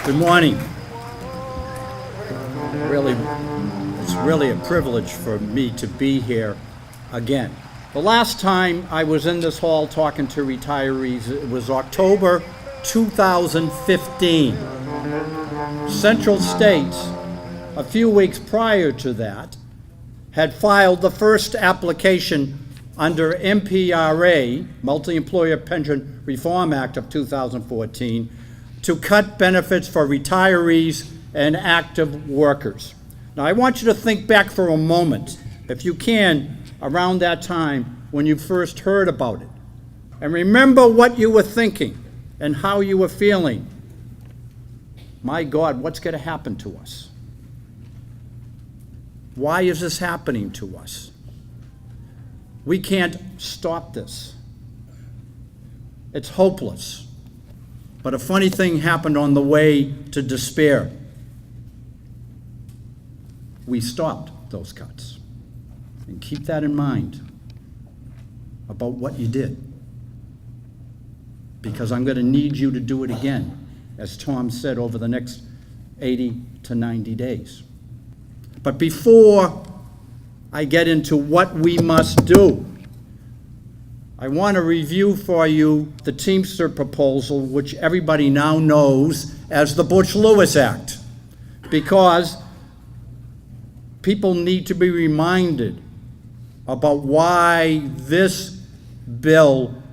Good morning. It's really a privilege for me to be here again. The last time I was in this hall talking to retirees, it was October 2015. Central States, a few weeks prior to that, had filed the first application under MPRA, Multi-Employer Pension Reform Act of 2014, to cut benefits for retirees and active workers. Now, I want you to think back for a moment, if you can, around that time when you first heard about it. And remember what you were thinking and how you were feeling. My God, what's going to happen to us? Why is this happening to us? We can't stop this. It's hopeless. But a funny thing happened on the way to despair. We stopped those cuts. And keep that in mind about what you did. Because I'm going to need you to do it again, as Tom said, over the next 80 to 90 days. But before I get into what we must do, I want to review for you the Teamster proposal, which everybody now knows as the Butch-Lewis Act, because people need to be reminded about why this bill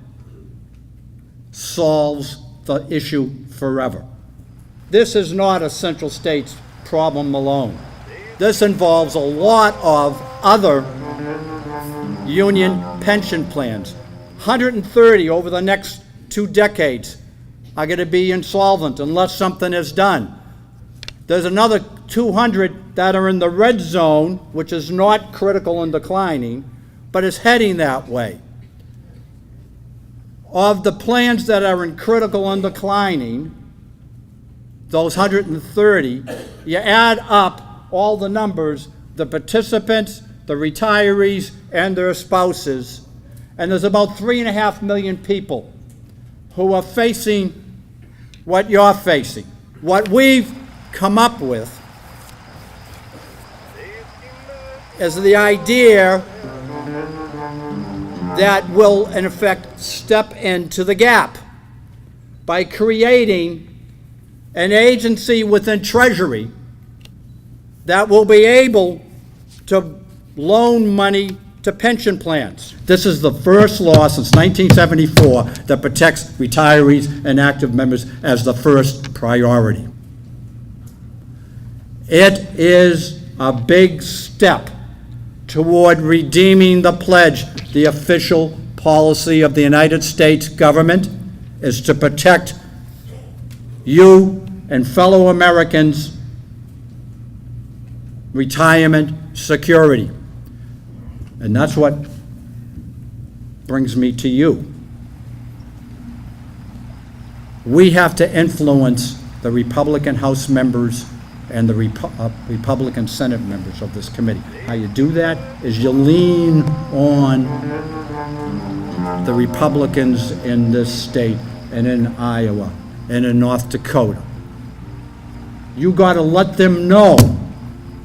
solves the issue forever. This is not a Central States problem alone. This involves a lot of other union pension plans. 130 over the next 2 decades are going to be insolvent unless something is done. There's another 200 that are in the red zone, which is not critical and declining, but is heading that way. Of the plans that are in critical and declining, those 130, you add up all the numbers, the participants, the retirees, and their spouses, and there's about 3.5 million people who are facing what you're facing. What we've come up with is the idea that will, in effect, step into the gap by creating an agency within Treasury that will be able to loan money to pension plans. This is the first law since 1974 that protects retirees and active members as the first priority. It is a big step toward redeeming the pledge. The official policy of the United States government is to protect you and fellow Americans' retirement security. And that's what brings me to you. We have to influence the Republican House members and the Republican Senate members of this committee. How you do that is you lean on the Republicans in this state and in Iowa and in North Dakota. You got to let them know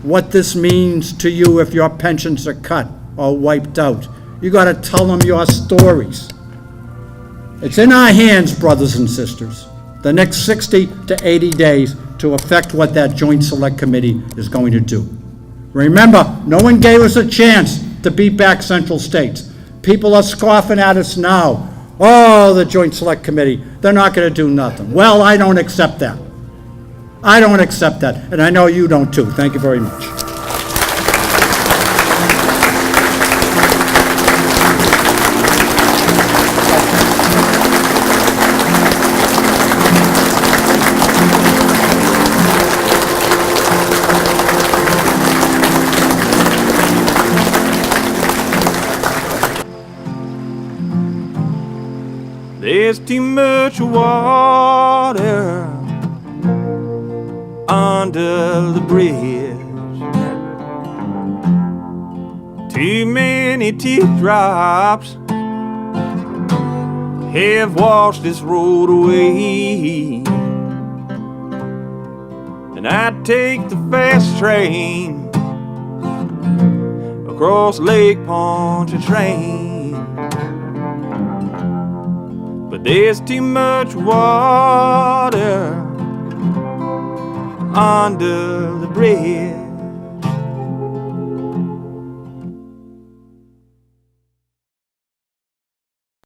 what this means to you if your pensions are cut or wiped out. You got to tell them your stories. It's in our hands, brothers and sisters, the next 60 to 80 days to affect what that Joint Select Committee is going to do. Remember, no one gave us a chance to beat back Central States. People are scoffing at us now. Oh, the Joint Select Committee, they're not going to do nothing. Well, I don't accept that. I don't accept that, and I know you don't too. Thank you very much. There's too much water under the bridge. Too many teardrops have washed this road away. then I'd take the fast train across Lake Pontchartrain. But there's too much water under the bridge.